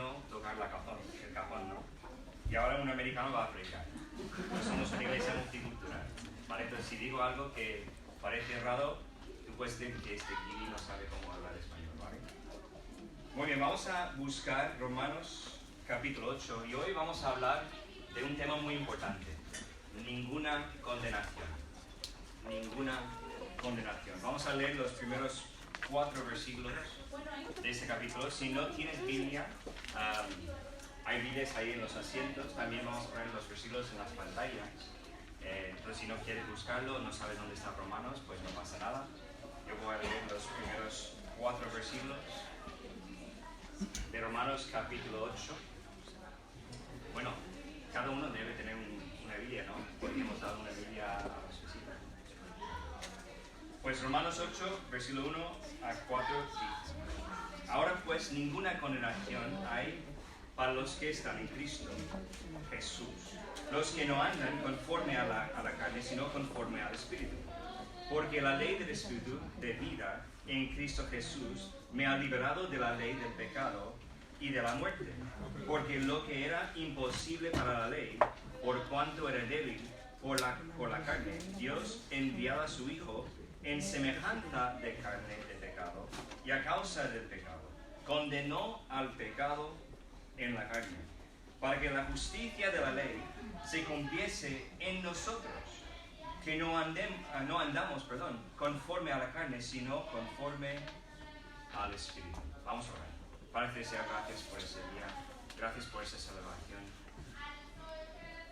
vino tocar el cajón, ¿no? Y ahora un americano va a predicar. Pues somos una iglesia multicultural, ¿vale? Entonces, si digo algo que parece raro, tú puedes decir que este guiri no sabe cómo hablar español, ¿vale? Muy bien, vamos a buscar Romanos capítulo 8 y hoy vamos a hablar de un tema muy importante. Ninguna condenación. Ninguna condenación. Vamos a leer los primeros 4 versículos de ese capítulo. Si no tienes Biblia, hay Biblias ahí en los asientos. También vamos a poner los versículos en las pantallas. Entonces, si no quieres buscarlo, no sabes dónde está Romanos, pues no pasa nada. Yo voy a leer los primeros 4 versículos de Romanos capítulo 8. Bueno, cada uno debe tener una Biblia, ¿no? Porque hemos dado una Biblia a los visitas. Pues Romanos 8, versículo 1 a 4 dice: Ahora pues ninguna condenación hay para los que están en Cristo Jesús, los que no andan conforme a la carne, sino conforme al Espíritu. Porque la ley del Espíritu de vida en Cristo Jesús me ha liberado de la ley del pecado y de la muerte. Porque lo que era imposible para la ley, por cuanto era débil por la carne, Dios enviaba a su Hijo en semejanza de carne de pecado, y a causa del pecado condenó al pecado en la carne, para que la justicia de la ley se cumpliese en nosotros, que no andamos conforme a la carne, sino conforme al Espíritu. Vamos a orar. Padre Celestial, gracias por ese día, gracias por esa celebración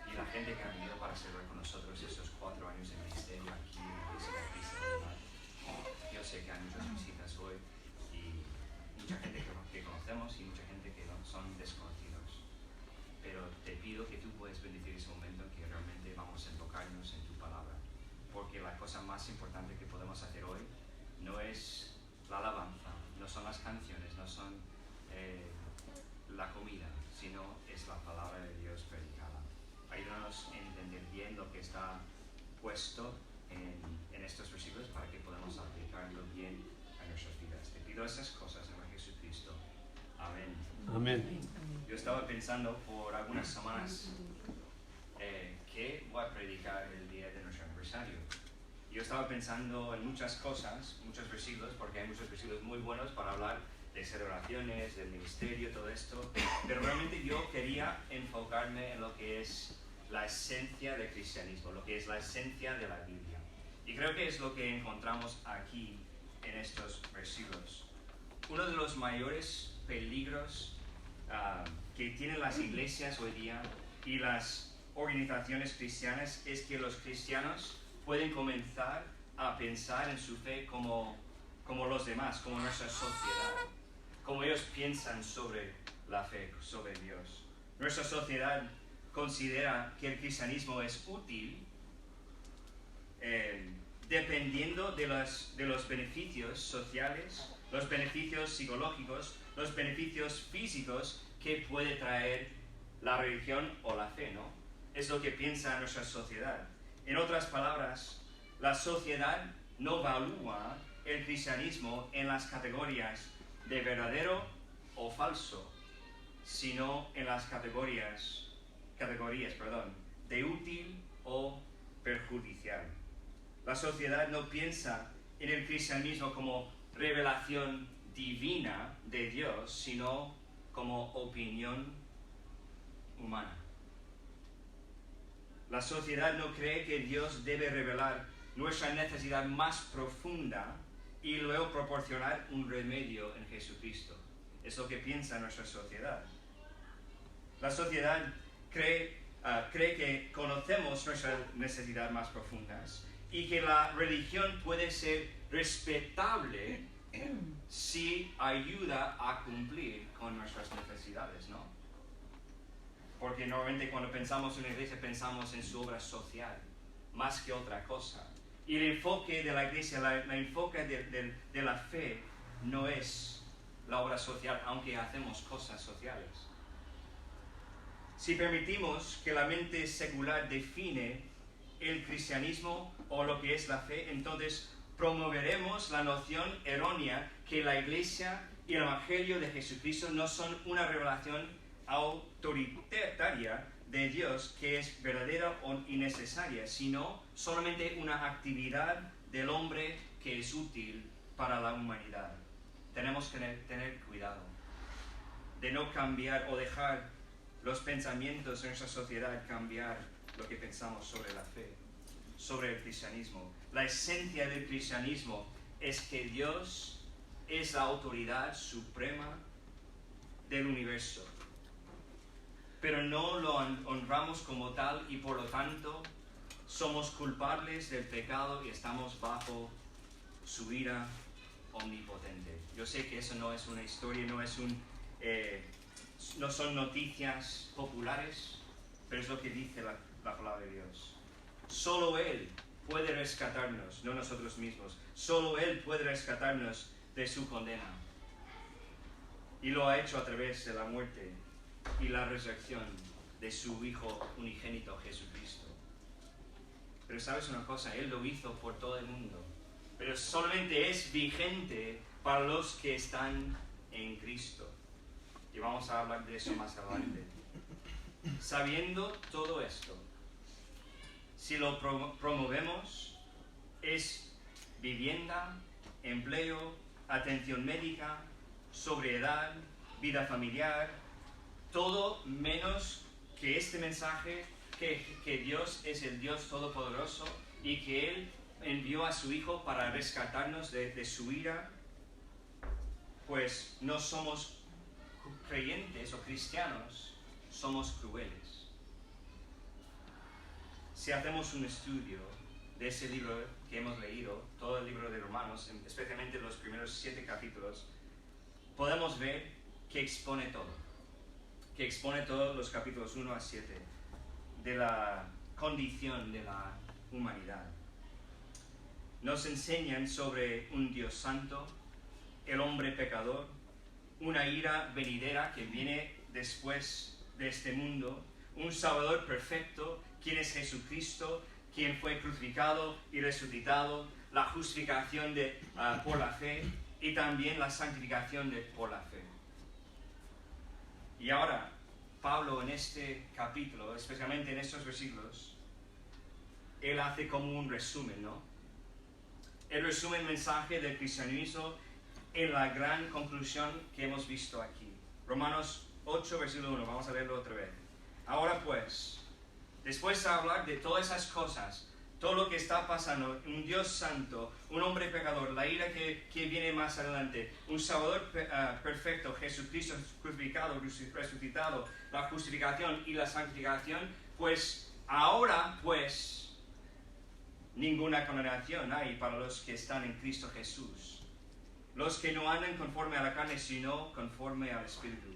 y la gente que ha venido para celebrar con nosotros esos 4 años de ministerio aquí en la Iglesia Bautista de Mar. Yo sé que hay muchas visitas hoy y mucha gente que conocemos y mucha gente que no son desconocidos. Pero te pido que tú puedas bendecir ese momento en que realmente vamos a enfocarnos en tu palabra. Porque la cosa más importante que podemos hacer hoy no es la alabanza, no son las canciones, no son la comida, sino es la palabra de Dios predicada. Ayúdanos a entender bien lo que está puesto en estos versículos para que podamos aplicarlo bien a nuestras vidas. Te pido esas cosas en Jesucristo. Amén. Amén. Yo estaba pensando por algunas semanas que voy a predicar el día de nuestro aniversario. Yo estaba pensando en muchas cosas, muchos versículos, porque hay muchos versículos muy buenos para hablar de celebraciones, del ministerio, todo esto, pero realmente yo quería enfocarme en lo que es la esencia del cristianismo, lo que es la esencia de la Biblia. Y creo que es lo que encontramos aquí en estos versículos. Uno de los mayores peligros que tienen las iglesias hoy día y las organizaciones cristianas es que los cristianos pueden comenzar a pensar en su fe como los demás, como nuestra sociedad, como ellos piensan sobre la fe, sobre Dios. Nuestra sociedad considera que el cristianismo es útil dependiendo de los beneficios sociales, los beneficios psicológicos, los beneficios físicos que puede traer la religión o la fe, ¿no? Es lo que piensa nuestra sociedad. En otras palabras, la sociedad no evalúa el cristianismo en las categorías de verdadero o falso, sino en las categorías de útil o perjudicial. La sociedad no piensa en el cristianismo como revelación divina de Dios, sino como opinión humana. La sociedad no cree que Dios debe revelar nuestra necesidad más profunda y luego proporcionar un remedio en Jesucristo. Es lo que piensa nuestra sociedad. La sociedad cree que conocemos nuestras necesidades más profundas y que la religión puede ser respetable si ayuda a cumplir con nuestras necesidades, ¿no? Porque normalmente cuando pensamos en una iglesia pensamos en su obra social, más que otra cosa. Y el enfoque de la iglesia, el enfoque de la fe no es la obra social, aunque hacemos cosas sociales. Si permitimos que la mente secular define el cristianismo o lo que es la fe, entonces promoveremos la noción errónea que la iglesia y el Evangelio de Jesucristo no son una revelación autoritaria de Dios que es verdadera y necesaria, sino solamente una actividad del hombre que es útil para la humanidad. Tenemos que tener cuidado de no cambiar o dejar los pensamientos de nuestra sociedad cambiar lo que pensamos sobre la fe, sobre el cristianismo. La esencia del cristianismo es que Dios es la autoridad suprema del universo, pero no lo honramos como tal y por lo tanto somos culpables del pecado y estamos bajo su ira omnipotente. Yo sé que eso no es una historia, no son noticias populares, pero es lo que dice la palabra de Dios. Solo Él puede rescatarnos, no nosotros mismos. Solo Él puede rescatarnos de su condena. Y lo ha hecho a través de la muerte y la resurrección de su Hijo unigénito Jesucristo. Pero sabes una cosa, Él lo hizo por todo el mundo, pero solamente es vigente para los que están en Cristo. Y vamos a hablar de eso más adelante. Sabiendo todo esto, si lo promovemos, es vivienda, empleo, atención médica, sobriedad, vida familiar, todo menos que este mensaje que Dios es el Dios Todopoderoso y que Él envió a su Hijo para rescatarnos de su ira, pues no somos creyentes o cristianos, somos crueles. Si hacemos un estudio de ese libro que hemos leído, todo el libro de Romanos, especialmente los primeros 7 capítulos, podemos ver que expone todo los capítulos 1 a 7 de la condición de la humanidad. Nos enseñan sobre un Dios santo, el hombre pecador, una ira venidera que viene después de este mundo, un Salvador perfecto, quien es Jesucristo, quien fue crucificado y resucitado, la justificación por la fe y también la santificación por la fe. Y ahora, Pablo en este capítulo, especialmente en estos versículos, él hace como un resumen, ¿no? Él resume el mensaje del cristianismo en la gran conclusión que hemos visto aquí. Romanos 8, versículo 1, vamos a leerlo otra vez. Ahora pues, después de hablar de todas esas cosas, todo lo que está pasando, un Dios santo, un hombre pecador, la ira que viene más adelante, un Salvador perfecto, Jesucristo crucificado, resucitado, la justificación y la santificación, pues ahora pues ninguna condenación hay para los que están en Cristo Jesús. Los que no andan conforme a la carne, sino conforme al Espíritu.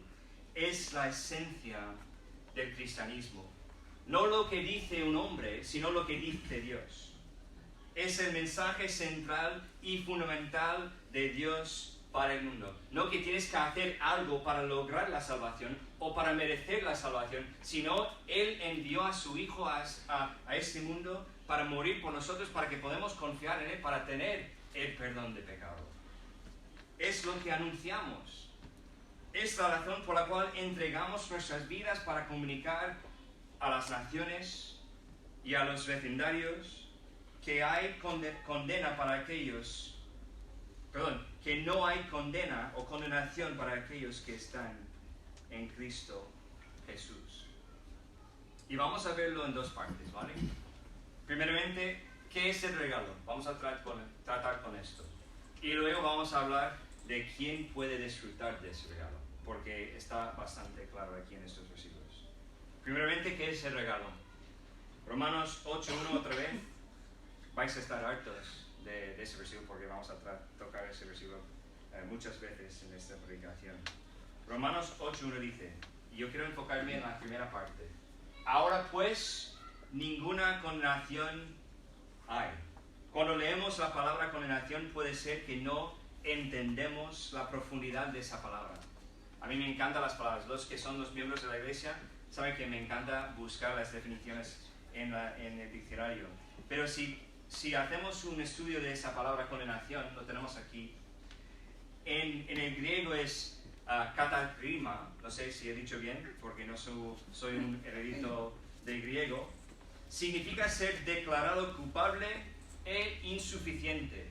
Es la esencia del cristianismo. No lo que dice un hombre, sino lo que dice Dios. Es el mensaje central y fundamental de Dios para el mundo. No que tienes que hacer algo para lograr la salvación o para merecer la salvación, sino Él envió a su Hijo a este mundo para morir por nosotros, para que podamos confiar en Él, para tener el perdón de pecado. Es lo que anunciamos. Es la razón por la cual entregamos nuestras vidas para comunicar a las naciones y a los vecindarios que hay condena para aquellos, que no hay condena o condenación para aquellos que están en Cristo Jesús. Y vamos a verlo en 2 partes, ¿vale? Primeramente, ¿qué es el regalo? Vamos a tratar con esto. Y luego vamos a hablar de quién puede disfrutar de ese regalo, porque está bastante claro aquí en estos versículos. Primeramente, ¿qué es el regalo? Romanos 8.1 otra vez. Vais a estar hartos de ese versículo porque vamos a tocar ese versículo muchas veces en esta predicación. Romanos 8.1 dice, y yo quiero enfocarme en la primera parte. Ahora pues, ninguna condenación hay. Cuando leemos la palabra condenación puede ser que no entendemos la profundidad de esa palabra. A mí me encantan las palabras. Los que son los miembros de la iglesia saben que me encanta buscar las definiciones en el diccionario. Pero si hacemos un estudio de esa palabra condenación, lo tenemos aquí, en el griego es katakrima, no sé si he dicho bien, porque no soy un erudito de griego, significa ser declarado culpable e insuficiente.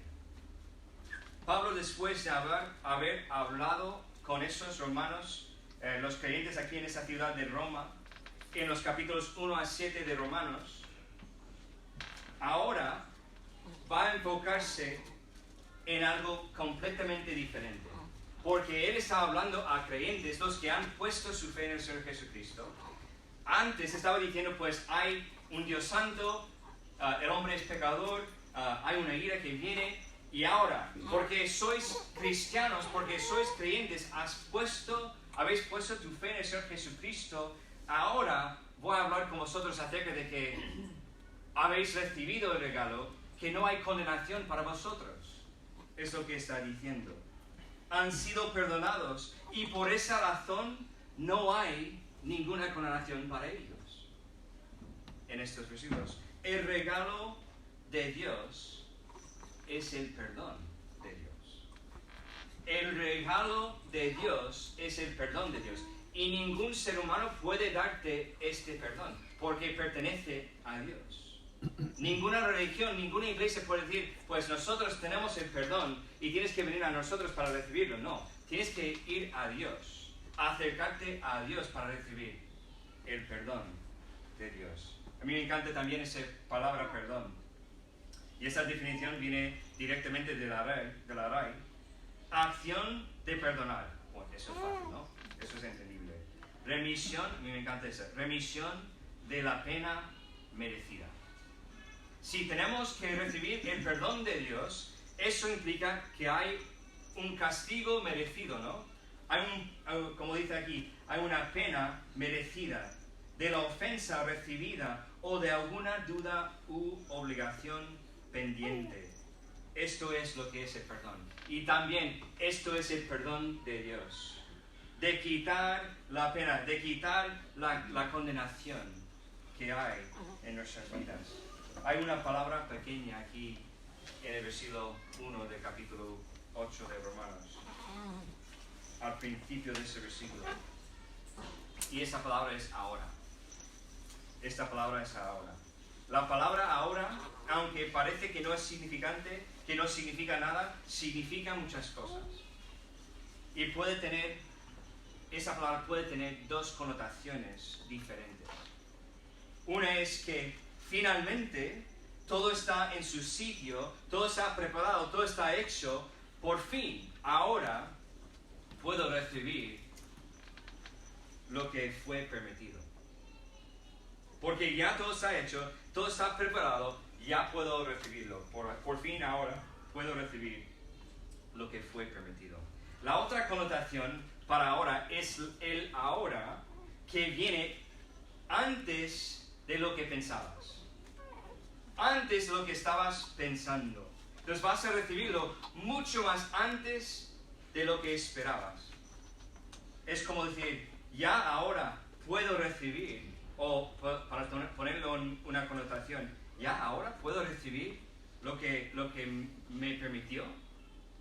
Pablo, después de haber hablado con esos romanos, los creyentes aquí en esa ciudad de Roma, en los capítulos 1 a 7 de Romanos, ahora va a enfocarse en algo completamente diferente. Porque él está hablando a creyentes, los que han puesto su fe en el Señor Jesucristo. Antes estaba diciendo, pues hay un Dios santo, el hombre es pecador, hay una ira que viene. Y ahora, porque sois cristianos, porque sois creyentes, habéis puesto tu fe en el Señor Jesucristo, ahora voy a hablar con vosotros acerca de que habéis recibido el regalo, que no hay condenación para vosotros. Es lo que está diciendo. Han sido perdonados y por esa razón no hay ninguna condenación para ellos. En estos versículos, el regalo de Dios es el perdón de Dios. El regalo de Dios es el perdón de Dios. Y ningún ser humano puede darte este perdón, porque pertenece a Dios. Ninguna religión, ninguna iglesia puede decir, pues nosotros tenemos el perdón y tienes que venir a nosotros para recibirlo. No, tienes que ir a Dios, acercarte a Dios para recibir el perdón de Dios. A mí me encanta también esa palabra perdón. Y esa definición viene directamente de la RAI. Acción de perdonar. Bueno, eso es fácil, ¿no? Eso es entendible. Remisión, a mí me encanta esa. Remisión de la pena merecida. Si tenemos que recibir el perdón de Dios, eso implica que hay un castigo merecido, ¿no? Como dice aquí, hay una pena merecida de la ofensa recibida o de alguna duda u obligación pendiente. Esto es lo que es el perdón. Y también esto es el perdón de Dios. De quitar la pena, de quitar la condenación que hay en nuestras vidas. Hay una palabra pequeña aquí en el versículo 1 del capítulo 8 de Romanos, al principio de ese versículo. Y esa palabra es ahora. Esta palabra es ahora. La palabra ahora, aunque parece que no es significante, que no significa nada, significa muchas cosas. Y esa palabra puede tener dos connotaciones diferentes. Una es que finalmente todo está en su sitio, todo está preparado, todo está hecho. Por fin, ahora puedo recibir lo que fue permitido. Porque ya todo está hecho, todo está preparado, ya puedo recibirlo. Por fin ahora puedo recibir lo que fue permitido. La otra connotación para ahora es el ahora que viene antes de lo que pensabas. Antes de lo que estabas pensando. Entonces vas a recibirlo mucho más antes de lo que esperabas. Es como decir, ya ahora puedo recibir, o para ponerlo en una connotación, ya ahora puedo recibir lo que me permitió,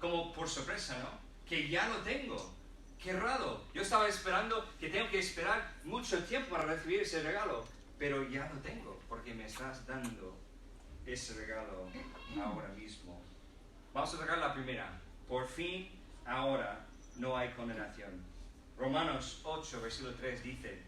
como por sorpresa, ¿no? Que ya lo tengo. Qué raro. Yo estaba esperando que tengo que esperar mucho tiempo para recibir ese regalo, pero ya lo tengo, porque me estás dando ese regalo ahora mismo. Vamos a sacar la primera. Por fin, ahora, no hay condenación. Romanos 8, versículo 3 dice,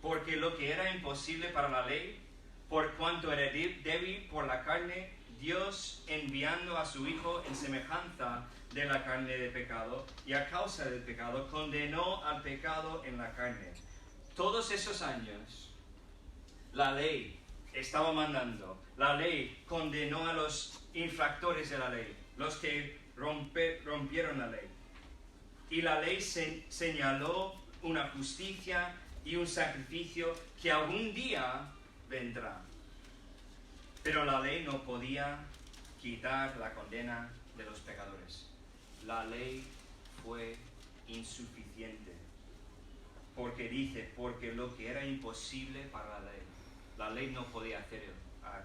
porque lo que era imposible para la ley, por cuanto era débil por la carne, Dios enviando a su Hijo en semejanza de la carne de pecado, y a causa del pecado, condenó al pecado en la carne. Todos esos años, la ley estaba mandando, la ley condenó a los infractores de la ley, los que rompieron la ley. Y la ley señaló una justicia y un sacrificio que algún día vendrá. Pero la ley no podía quitar la condena de los pecadores. La ley fue insuficiente. Porque lo que era imposible para la ley no podía hacer,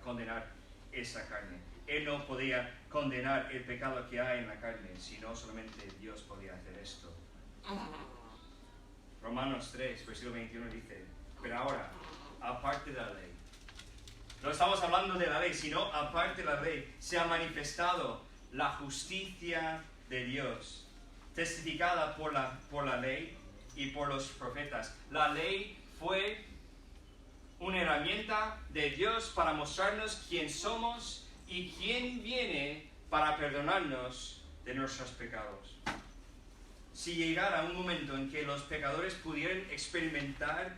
condenar esa carne. Él no podía condenar el pecado que hay en la carne, sino solamente Dios podía hacer esto. Romanos 3, versículo 21 dice, pero ahora, aparte de la ley, no estamos hablando de la ley, sino aparte de la ley, se ha manifestado la justicia de Dios, testificada por la ley y por los profetas. La ley fue una herramienta de Dios para mostrarnos quién somos y quién viene para perdonarnos de nuestros pecados. Si llegara un momento en que los pecadores pudieran experimentar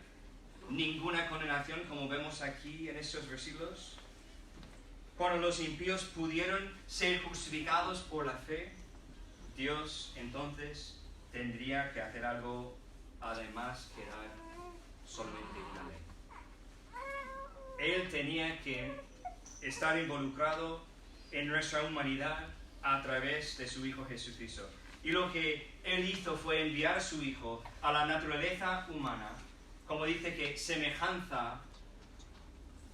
ninguna condenación, como vemos aquí en estos versículos, cuando los impíos pudieron ser justificados por la fe, Dios entonces tendría que hacer algo además que dar solamente una ley. Él tenía que estar involucrado en nuestra humanidad a través de su Hijo Jesucristo. Y lo que Él hizo fue enviar a su Hijo a la naturaleza humana, como dice que semejanza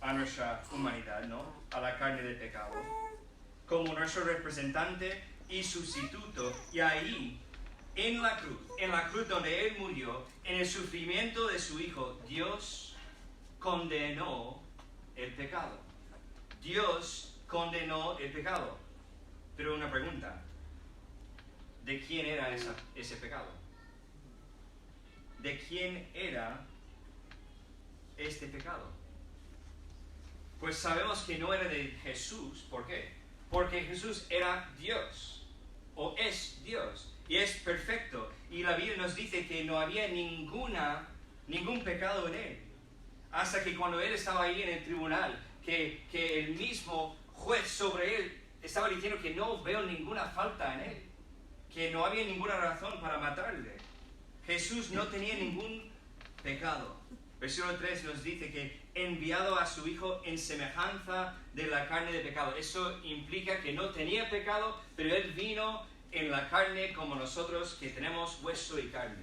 a nuestra humanidad, ¿no? A la carne de pecado, como nuestro representante y sustituto. Y ahí, en la cruz donde Él murió, en el sufrimiento de su Hijo, Dios condenó el pecado. Dios condenó el pecado. Pero una pregunta, ¿de quién era ese pecado? ¿De quién era este pecado? Pues sabemos que no era de Jesús. ¿Por qué? Porque Jesús era Dios, o es Dios, y es perfecto. Y la Biblia nos dice que no había ningún pecado en Él. Hasta que cuando Él estaba ahí en el tribunal, que el mismo juez sobre Él estaba diciendo que no veo ninguna falta en Él, que no había ninguna razón para matarle. Jesús no tenía ningún pecado. Versículo 3 nos dice que enviado a su Hijo en semejanza de la carne de pecado. Eso implica que no tenía pecado, pero Él vino en la carne como nosotros, que tenemos hueso y carne,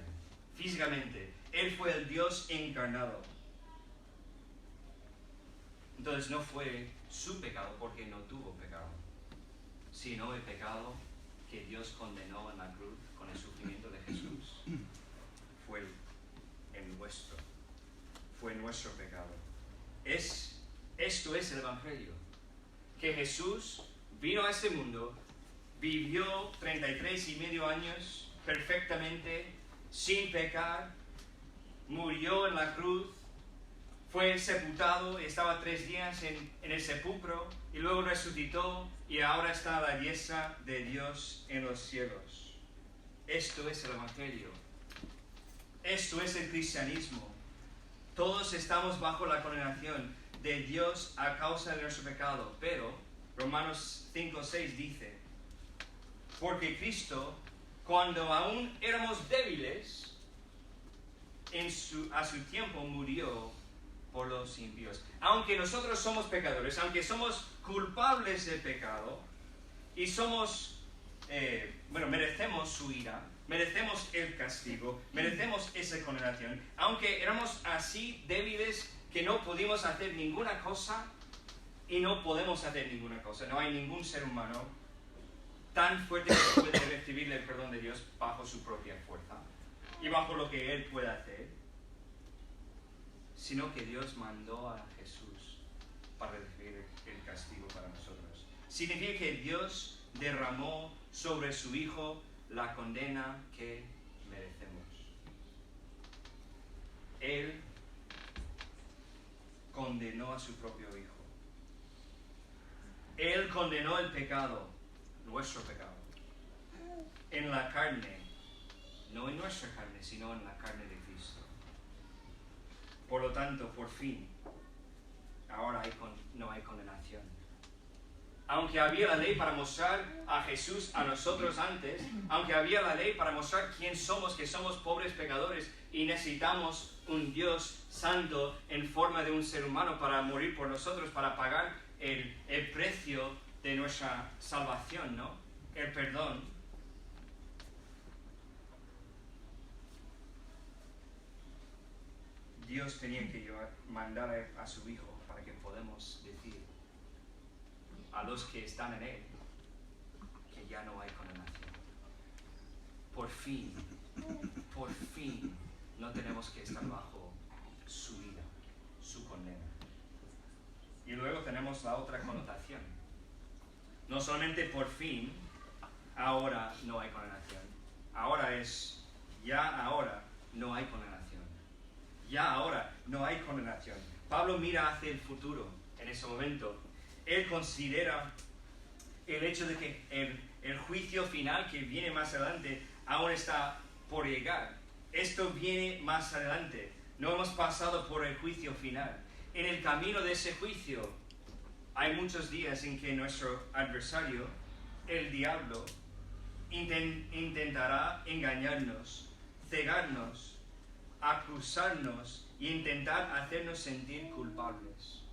físicamente. Él fue el Dios encarnado. Entonces no fue su pecado porque no tuvo pecado, sino el pecado que Dios condenó en la cruz con el sufrimiento de Jesús. Fue el nuestro. Fue nuestro pecado. Esto es el Evangelio. Que Jesús vino a este mundo, vivió 33 y medio años perfectamente, sin pecar, murió en la cruz, fue sepultado, estaba 3 días en el sepulcro, y luego resucitó, y ahora está a la diestra de Dios en los cielos. Esto es el Evangelio. Esto es el cristianismo. Todos estamos bajo la condenación de Dios a causa de nuestro pecado, pero Romanos 5:6 dice, porque Cristo, cuando aún éramos débiles, a su tiempo murió por los impíos. Aunque nosotros somos pecadores, aunque somos culpables de pecado, y merecemos su ira, merecemos el castigo, merecemos esa condenación, aunque éramos así débiles que no pudimos hacer ninguna cosa, y no podemos hacer ninguna cosa. No hay ningún ser humano tan fuerte que puede recibir el perdón de Dios bajo su propia fuerza y bajo lo que Él puede hacer, sino que Dios mandó a Jesús para recibir el castigo para nosotros. Significa que Dios derramó sobre su Hijo la condena que merecemos. Él condenó a su propio Hijo. Él condenó el pecado, nuestro pecado, en la carne, no en nuestra carne, sino en la carne de Cristo. Por lo tanto, por fin, ahora no hay condenación. Aunque había la ley para mostrar a Jesús a nosotros antes, aunque había la ley para mostrar quién somos, que somos pobres pecadores y necesitamos un Dios santo en forma de un ser humano para morir por nosotros, para pagar el precio de nuestra salvación, ¿no? El perdón. Dios tenía que mandar a su Hijo para que podamos decir, a los que están en Él que ya no hay condenación. Por fin, no tenemos que estar bajo su ira, su condena. Y luego tenemos la otra connotación. No solamente por fin, ahora no hay condenación. Ahora es, ya ahora no hay condenación. Ya ahora no hay condenación. Pablo mira hacia el futuro en ese momento. Él considera el hecho de que el juicio final que viene más adelante aún está por llegar. Esto viene más adelante. No hemos pasado por el juicio final. En el camino de ese juicio hay muchos días en que nuestro adversario, el diablo, intentará engañarnos, cegarnos, acusarnos y intentar hacernos sentir culpables.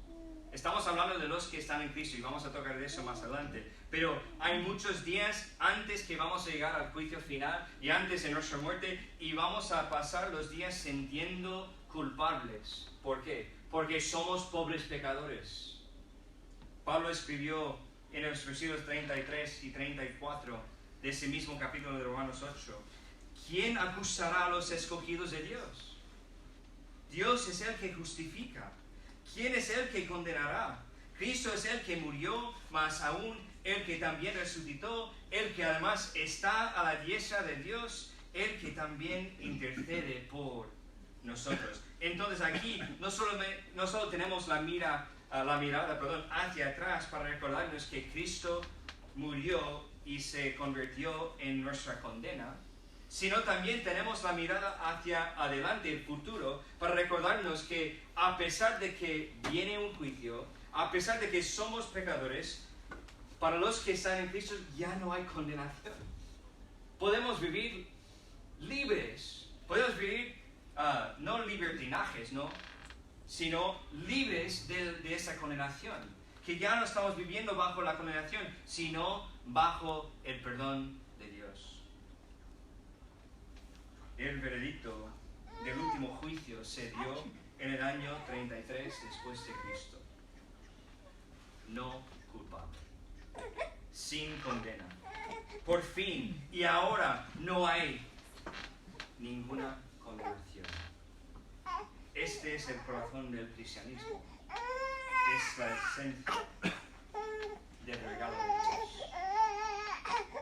Estamos hablando de los que están en Cristo y vamos a tocar de eso más adelante. Pero hay muchos días antes que vamos a llegar al juicio final y antes de nuestra muerte y vamos a pasar los días sintiendo culpables. ¿Por qué? Porque somos pobres pecadores. Pablo escribió en los versículos 33 y 34 de ese mismo capítulo de Romanos 8, ¿quién acusará a los escogidos de Dios? Dios es el que justifica. ¿Quién es el que condenará? Cristo es el que murió, más aún el que también resucitó, el que además está a la diestra de Dios, el que también intercede por nosotros. Entonces aquí no solo tenemos la mirada hacia atrás para recordarnos que Cristo murió y se convirtió en nuestra condena, sino también tenemos la mirada hacia adelante, el futuro, para recordarnos que a pesar de que viene un juicio, a pesar de que somos pecadores, para los que están en Cristo ya no hay condenación. Podemos vivir libres, podemos vivir no libertinajes, ¿no? Sino libres de esa condenación, que ya no estamos viviendo bajo la condenación, sino bajo el perdón de Dios. El veredicto del último juicio se dio en el año 33 después de Cristo. No culpable, sin condena. Por fin, y ahora no hay ninguna condenación. Este es el corazón del cristianismo. Es la esencia del regalo de Dios.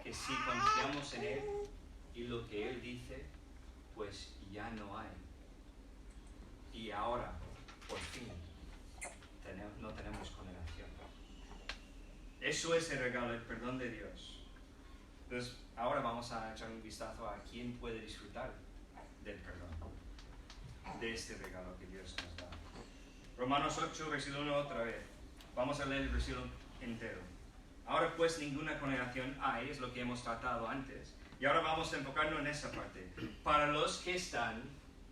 Que si confiamos en Él y lo que Él dice, pues ya no hay. Y ahora, por fin, no tenemos condenación. Eso es el regalo, el perdón de Dios. Entonces, ahora vamos a echar un vistazo a quién puede disfrutar del perdón, de este regalo que Dios nos da. Romanos 8, versículo 1 otra vez. Vamos a leer el versículo entero. Ahora pues ninguna condenación hay, es lo que hemos tratado antes. Y ahora vamos a enfocarnos en esa parte. Para los que están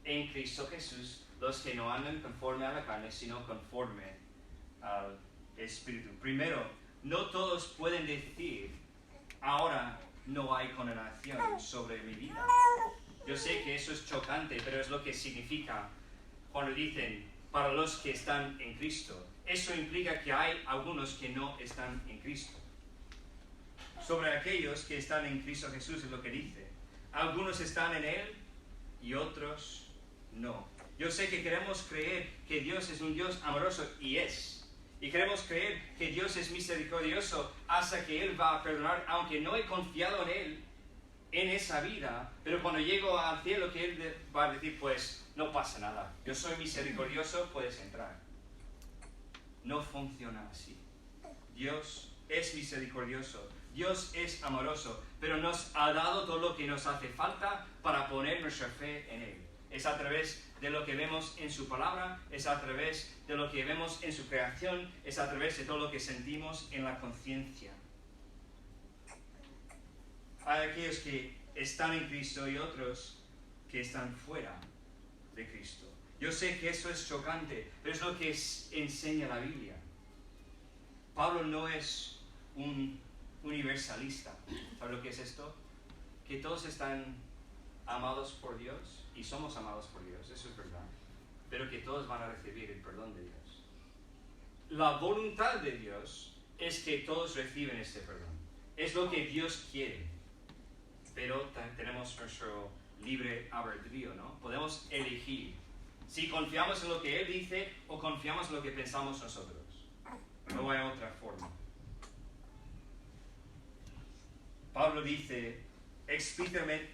en Cristo Jesús, los que no andan conforme a la carne, sino conforme al Espíritu. Primero, no todos pueden decir, ahora no hay condenación sobre mi vida. Yo sé que eso es chocante, pero es lo que significa cuando dicen, para los que están en Cristo. Eso implica que hay algunos que no están en Cristo. Sobre aquellos que están en Cristo Jesús es lo que dice. Algunos están en Él y otros no. Yo sé que queremos creer que Dios es un Dios amoroso y es. Y queremos creer que Dios es misericordioso hasta que Él va a perdonar, aunque no he confiado en Él en esa vida, pero cuando llego al cielo que Él va a decir, pues no pasa nada, yo soy misericordioso, puedes entrar. No funciona así. Dios es misericordioso, Dios es amoroso, pero nos ha dado todo lo que nos hace falta para poner nuestra fe en Él. Es a través de lo que vemos en su palabra, es a través de lo que vemos en su creación, es a través de todo lo que sentimos en la conciencia. Hay aquellos que están en Cristo y otros que están fuera de Cristo. Yo sé que eso es chocante, pero es lo que enseña la Biblia. Pablo no es un universalista. ¿Sabes lo que es esto? Que todos están amados por Dios y somos amados por Dios, eso es verdad. Pero que todos van a recibir el perdón de Dios. La voluntad de Dios es que todos reciben este perdón. Es lo que Dios quiere. Pero tenemos nuestro libre albedrío, ¿no? Podemos elegir si confiamos en lo que Él dice o confiamos en lo que pensamos nosotros. No hay otra forma. Pablo dice explícitamente,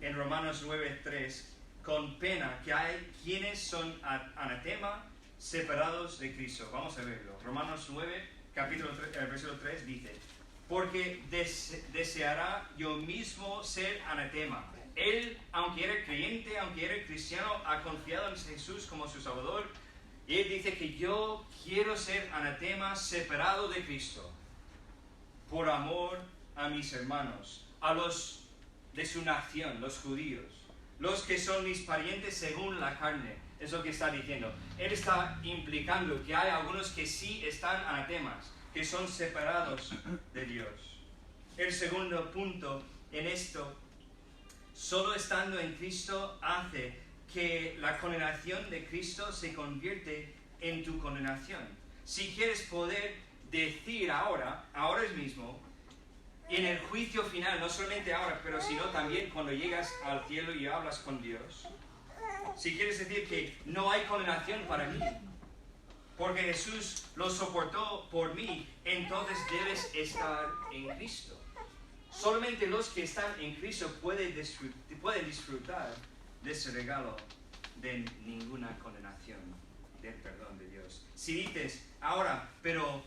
en Romanos 9:3, con pena que hay quienes son anatema, separados de Cristo. Vamos a verlo. Romanos 9, versículo 3 dice: porque deseará yo mismo ser anatema. Él, aunque era creyente, aunque era cristiano, ha confiado en Jesús como su Salvador. Y él dice que yo quiero ser anatema, separado de Cristo, por amor a mis hermanos, a los de su nación, los judíos, los que son mis parientes según la carne. Es lo que está diciendo. Él está implicando que hay algunos que sí están anatemas, que son separados de Dios. El segundo punto en esto, solo estando en Cristo hace que la condenación de Cristo se convierte en tu condenación. Si quieres poder decir ahora mismo, en el juicio final, no solamente ahora, pero sino también cuando llegas al cielo y hablas con Dios, si quieres decir que no hay condenación para mí, porque Jesús lo soportó por mí, entonces debes estar en Cristo. Solamente los que están en Cristo pueden disfrutar de ese regalo de ninguna condenación, del perdón de Dios. Si dices, ahora, pero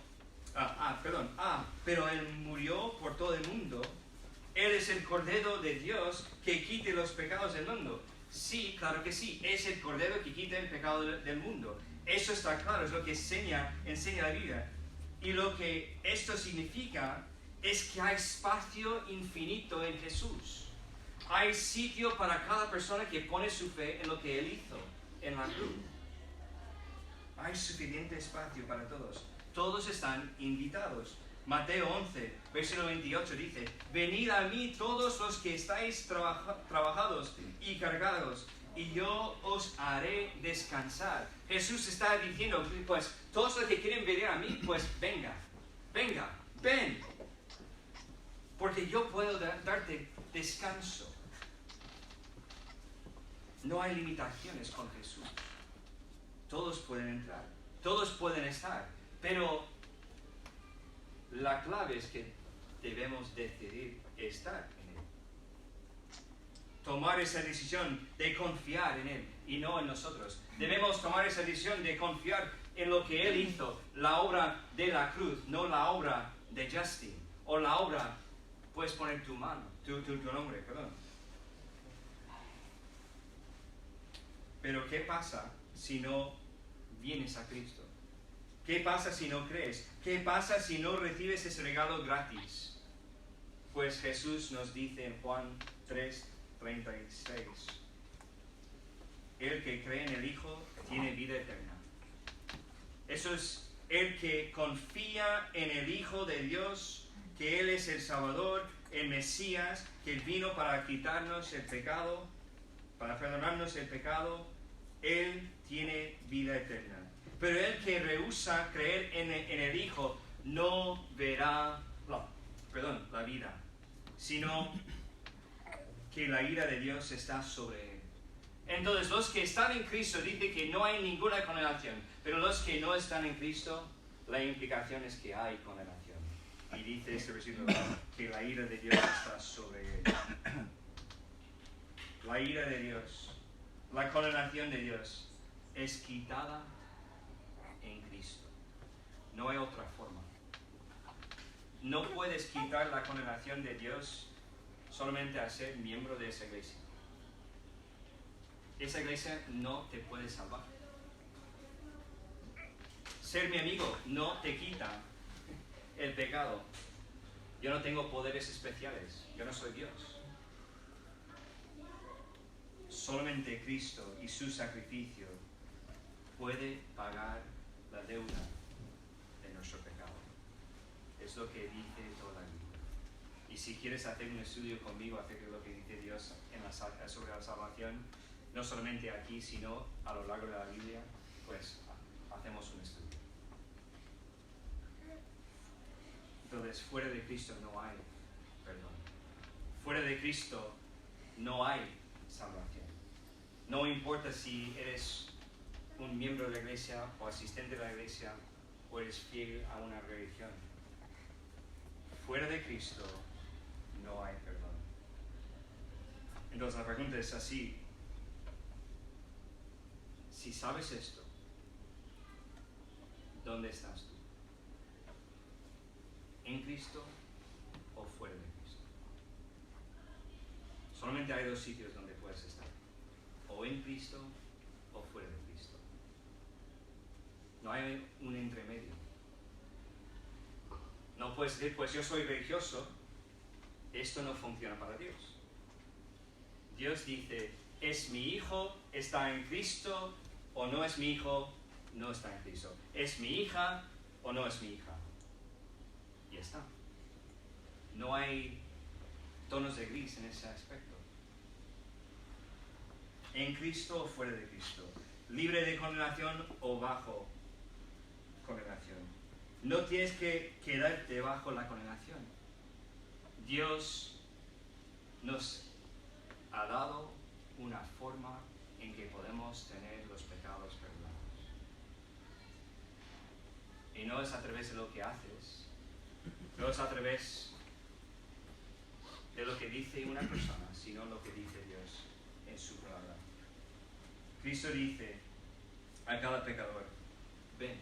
Él murió por todo el mundo, Él es el Cordero de Dios que quite los pecados del mundo. Sí, claro que sí, es el Cordero que quita el pecado del mundo. Eso está claro, es lo que enseña la Biblia. Y lo que esto significa es que hay espacio infinito en Jesús. Hay sitio para cada persona que pone su fe en lo que Él hizo en la cruz. Hay suficiente espacio para todos. Todos están invitados. Mateo 11, versículo 28 dice: venid a mí todos los que estáis trabajados y cargados, y yo os haré descansar. Jesús está diciendo, pues, todos los que quieren venir a mí, pues ven. Porque yo puedo darte descanso. No hay limitaciones con Jesús. Todos pueden entrar, todos pueden estar, pero la clave es que debemos decidir estar en Él. Tomar esa decisión de confiar en Él y no en nosotros. Debemos tomar esa decisión de confiar en lo que Él hizo, la obra de la cruz, no la obra de Justin, o la obra, puedes poner tu nombre, perdón. Pero ¿qué pasa si no vienes a Cristo? ¿Qué pasa si no crees? ¿Qué pasa si no recibes ese regalo gratis? Pues Jesús nos dice en Juan 3:36, el que cree en el Hijo tiene vida eterna. Eso es el que confía en el Hijo de Dios, que Él es el Salvador, el Mesías, que vino para quitarnos el pecado, para perdonarnos el pecado. Él tiene vida eterna. Pero el que rehúsa creer en el Hijo no verá la vida, sino que la ira de Dios está sobre él. Entonces, los que están en Cristo dice que no hay ninguna condenación, pero los que no están en Cristo, la implicación es que hay condenación. Y dice este versículo que la ira de Dios está sobre él. La ira de Dios, la condenación de Dios es quitada en Cristo. No hay otra forma. No puedes quitar la condenación de Dios solamente a ser miembro de esa iglesia. Esa iglesia no te puede salvar. Ser mi amigo no te quita el pecado. Yo no tengo poderes especiales. Yo no soy Dios. Solamente Cristo y su sacrificio puede pagar la deuda de nuestro pecado. Es lo que dice toda la Biblia. Y si quieres hacer un estudio conmigo acerca de lo que dice Dios sobre la salvación, no solamente aquí, sino a lo largo de la Biblia, pues hacemos un estudio. Entonces, fuera de Cristo no hay perdón. Fuera de Cristo no hay salvación. No importa si eres un miembro de la iglesia o asistente de la iglesia o eres fiel a una religión. Fuera de Cristo no hay perdón. Entonces la pregunta es así. Si sabes esto, ¿dónde estás tú? ¿En Cristo o fuera de Cristo? Solamente hay dos sitios donde puedes estar. O en Cristo o fuera de Cristo. No hay un entremedio. No puedes decir, pues yo soy religioso. Esto no funciona para Dios. Dios dice, ¿es mi hijo? ¿Está en Cristo? ¿O no es mi hijo? No está en Cristo. ¿Es mi hija? ¿O no es mi hija? Y ya está. No hay tonos de gris en ese aspecto. En Cristo o fuera de Cristo. Libre de condenación o bajo condenación. No tienes que quedarte bajo la condenación. Dios nos ha dado una forma en que podemos tener los pecados perdonados. Y no es a través de lo que haces, no es a través de lo que dice una persona, sino lo que dice Dios en su palabra. Cristo dice a cada pecador, ven,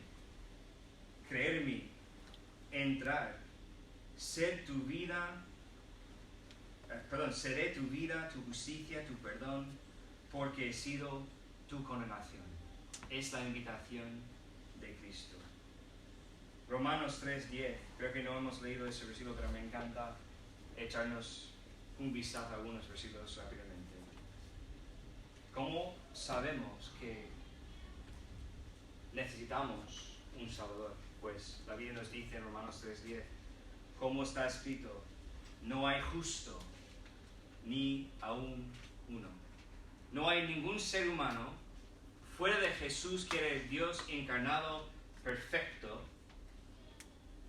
creer en mí, entrar, seré tu vida, tu justicia, tu perdón, porque he sido tu condenación. Es la invitación de Cristo. Romanos 3:10, creo que no hemos leído ese versículo, pero me encanta echarnos un vistazo a algunos versículos rápidamente. ¿Cómo sabemos que necesitamos un Salvador? Pues la Biblia nos dice en Romanos 3:10, como está escrito, no hay justo ni aún uno. No hay ningún ser humano fuera de Jesús que era el Dios encarnado, perfecto,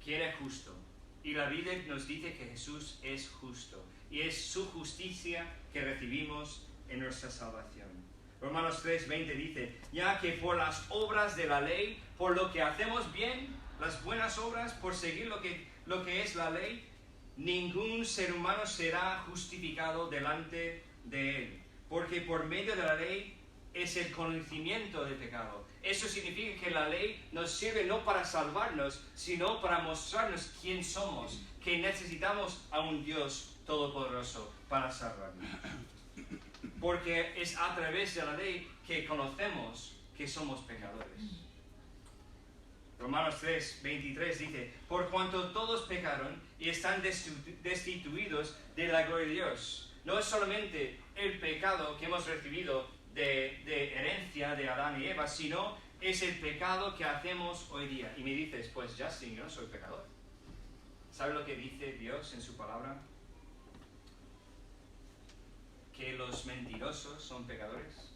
que era justo. Y la Biblia nos dice que Jesús es justo. Y es su justicia que recibimos en nuestra salvación. Romanos 3:20 dice, ya que por las obras de la ley, por lo que hacemos bien, las buenas obras, por seguir lo que es la ley, ningún ser humano será justificado delante de él. Porque por medio de la ley es el conocimiento del pecado. Eso significa que la ley nos sirve no para salvarnos, sino para mostrarnos quién somos, que necesitamos a un Dios todopoderoso para salvarnos. Porque es a través de la ley que conocemos que somos pecadores. Romanos 3:23 dice, por cuanto todos pecaron y están destituidos de la gloria de Dios. No es solamente el pecado que hemos recibido de herencia de Adán y Eva, sino es el pecado que hacemos hoy día. Y me dices, pues Justin, yo no soy pecador. ¿Sabe lo que dice Dios en su palabra? Que los mentirosos son pecadores.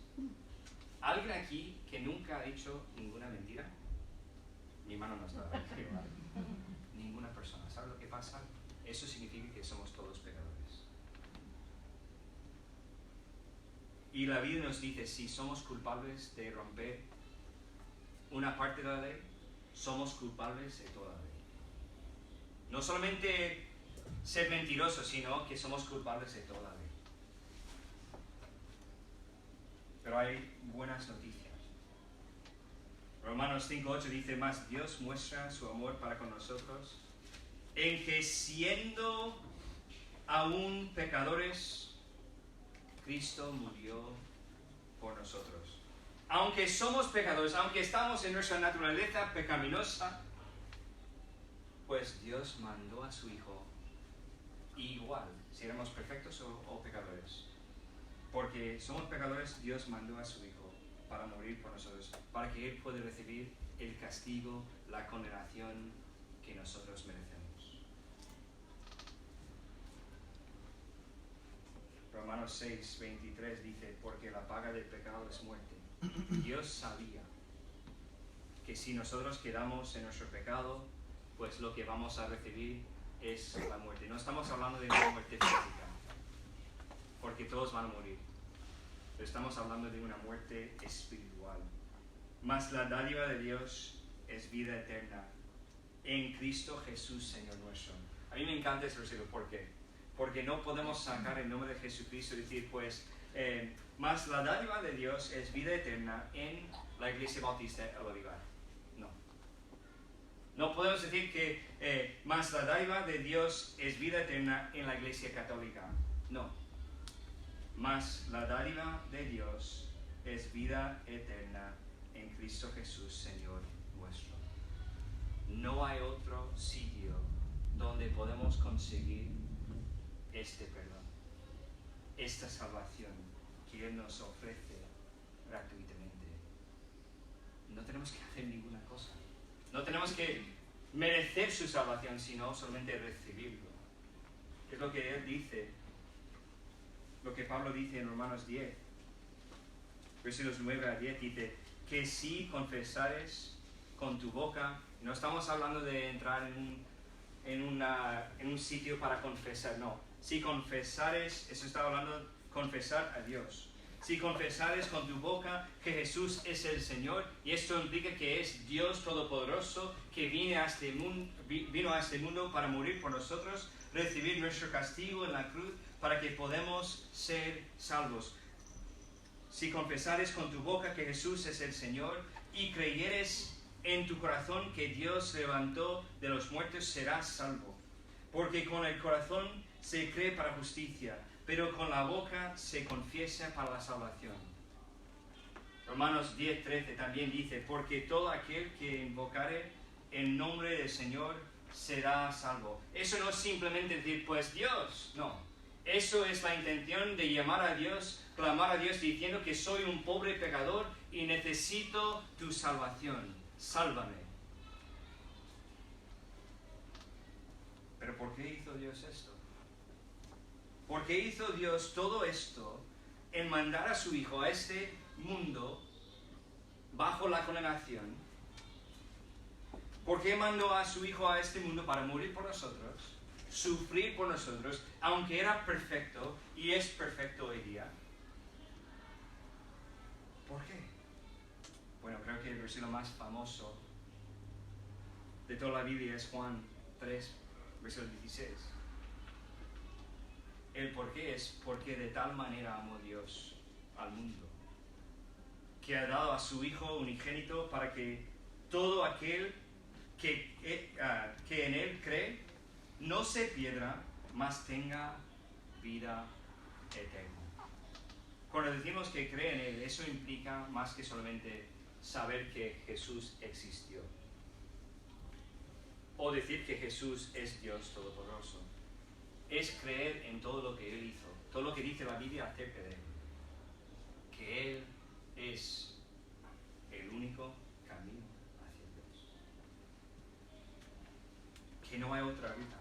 ¿Alguien aquí que nunca ha dicho ninguna mentira? Mi mano no está aquí, ¿vale? Ninguna persona. ¿Sabe lo que pasa? Eso significa que somos todos pecadores. Y la Biblia nos dice, si somos culpables de romper una parte de la ley, somos culpables de toda la ley. No solamente ser mentirosos, sino que somos culpables de toda la ley. Pero hay buenas noticias. Romanos 5:8 dice, más Dios muestra su amor para con nosotros, en que siendo aún pecadores, Cristo murió por nosotros. Aunque somos pecadores, aunque estamos en nuestra naturaleza pecaminosa, pues Dios mandó a su Hijo igual, si éramos perfectos o pecadores. Porque somos pecadores, Dios mandó a su Hijo para morir por nosotros, para que Él pueda recibir el castigo, la condenación que nosotros merecemos. Romanos 6:23 dice, porque la paga del pecado es muerte. Dios sabía que si nosotros quedamos en nuestro pecado, pues lo que vamos a recibir es la muerte. No estamos hablando de una muerte física, porque todos van a morir. Pero estamos hablando de una muerte espiritual. Mas la dádiva de Dios es vida eterna en Cristo Jesús, Señor nuestro. A mí me encanta ese versículo. ¿Por qué? Porque no podemos sacar el nombre de Jesucristo y decir, pues, mas la dádiva de Dios es vida eterna en la Iglesia Bautista El Olivar. No. No podemos decir que más la dádiva de Dios es vida eterna en la Iglesia Católica. No. Más la dádiva de Dios es vida eterna en Cristo Jesús, Señor nuestro. No hay otro sitio donde podemos conseguir este perdón, esta salvación que Él nos ofrece gratuitamente. No tenemos que hacer ninguna cosa. No tenemos que merecer su salvación, sino solamente recibirlo. Es lo que Él dice, lo que Pablo dice en Romanos 10, versículos 9 a 10, dice que si confesares con tu boca, no estamos hablando de entrar en un sitio para confesar, no. Si confesares, eso está hablando de confesar a Dios. Si confesares con tu boca que Jesús es el Señor, y esto implica que es Dios Todopoderoso que vino a este mundo para morir por nosotros, recibir nuestro castigo en la cruz para que podamos ser salvos. Si confesares con tu boca que Jesús es el Señor y creyeres en tu corazón que Dios levantó de los muertos, serás salvo. Porque con el corazón se cree para justicia, pero con la boca se confiesa para la salvación. Romanos 10:13 también dice, porque todo aquel que invocare el nombre del Señor será salvo. Eso no es simplemente decir, pues Dios, no. Eso es la intención de llamar a Dios, clamar a Dios diciendo que soy un pobre pecador y necesito tu salvación. Sálvame. ¿Pero por qué hizo Dios esto? ¿Por qué hizo Dios todo esto en mandar a su Hijo a este mundo bajo la condenación? ¿Por qué mandó a su Hijo a este mundo para morir por nosotros, sufrir por nosotros, aunque era perfecto y es perfecto hoy día? ¿Por qué? Bueno, creo que el versículo más famoso de toda la Biblia es Juan 3, versículo 16. El por qué es porque de tal manera amó Dios al mundo, que ha dado a su Hijo unigénito para que todo aquel que en Él cree no se pierda, mas tenga vida eterna. Cuando decimos que cree en Él, eso implica más que solamente saber que Jesús existió o decir que Jesús es Dios Todopoderoso. Es creer en todo lo que Él hizo, todo lo que dice la Biblia acerca de Él. Que Él es el único camino hacia Dios. Que no hay otra ruta,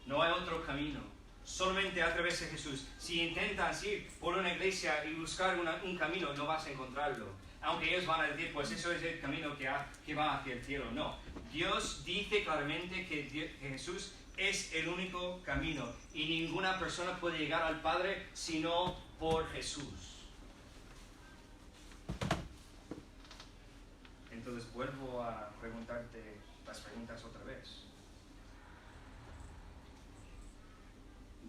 no hay otro camino, solamente a través de Jesús. Si intentas ir por una iglesia y buscar un camino, no vas a encontrarlo. Aunque ellos van a decir, pues eso es el camino que va hacia el cielo. No, Dios dice claramente que Jesús es el único camino y ninguna persona puede llegar al Padre sino por Jesús. Entonces vuelvo a preguntarte las preguntas otra vez.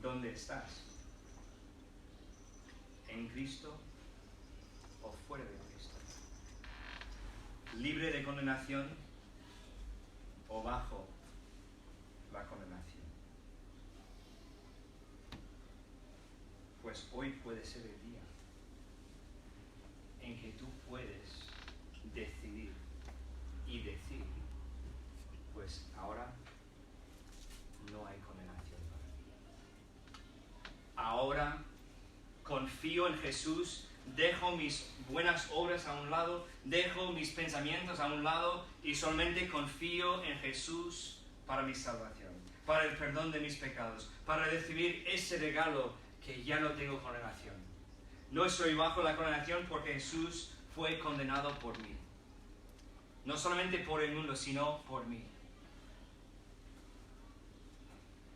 ¿Dónde estás? ¿En Cristo o fuera de Cristo? ¿Libre de condenación o bajo la condenación? Pues hoy puede ser el día en que tú puedes decidir y decir, pues ahora no hay condenación para mí. Ahora confío en Jesús, dejo mis buenas obras a un lado, dejo mis pensamientos a un lado y solamente confío en Jesús para mi salvación, para el perdón de mis pecados, para recibir ese regalo que ya no tengo condenación. No estoy bajo la condenación porque Jesús fue condenado por mí. No solamente por el mundo, sino por mí.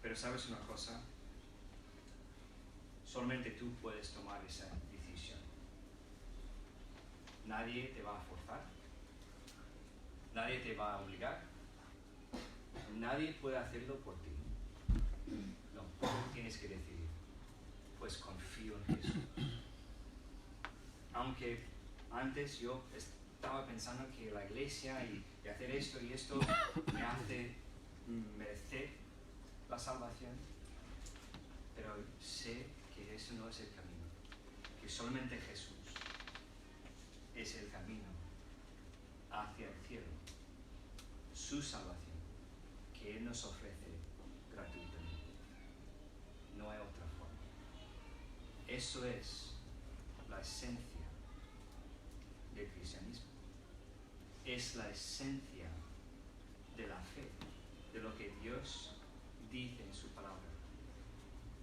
Pero ¿sabes una cosa? Solamente tú puedes tomar esa decisión. Nadie te va a forzar. Nadie te va a obligar. Nadie puede hacerlo por ti. No, tú tienes que decidir. Pues confío en Jesús. Aunque antes yo estaba pensando que la iglesia y hacer esto y esto me hace merecer la salvación, pero sé que eso no es el camino, que solamente Jesús es el camino hacia el cielo, su salvación, que Él nos ofrece gratuitamente. No hay otra forma. Eso es la esencia del cristianismo. Es la esencia de la fe, de lo que Dios dice en su palabra.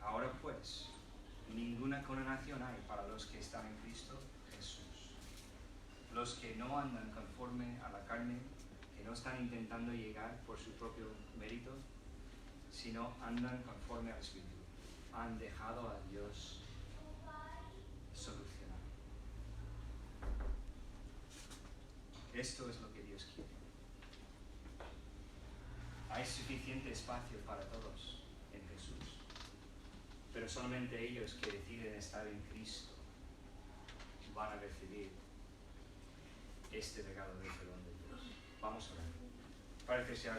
Ahora pues, ninguna condenación hay para los que están en Cristo Jesús. Los que no andan conforme a la carne, que no están intentando llegar por su propio mérito, sino andan conforme al Espíritu. Han dejado a Dios solucionar. Esto es lo que Dios quiere. Hay suficiente espacio para todos en Jesús, pero solamente ellos que deciden estar en Cristo van a recibir este regalo del perdón de Dios. Vamos a ver. Padre, que sea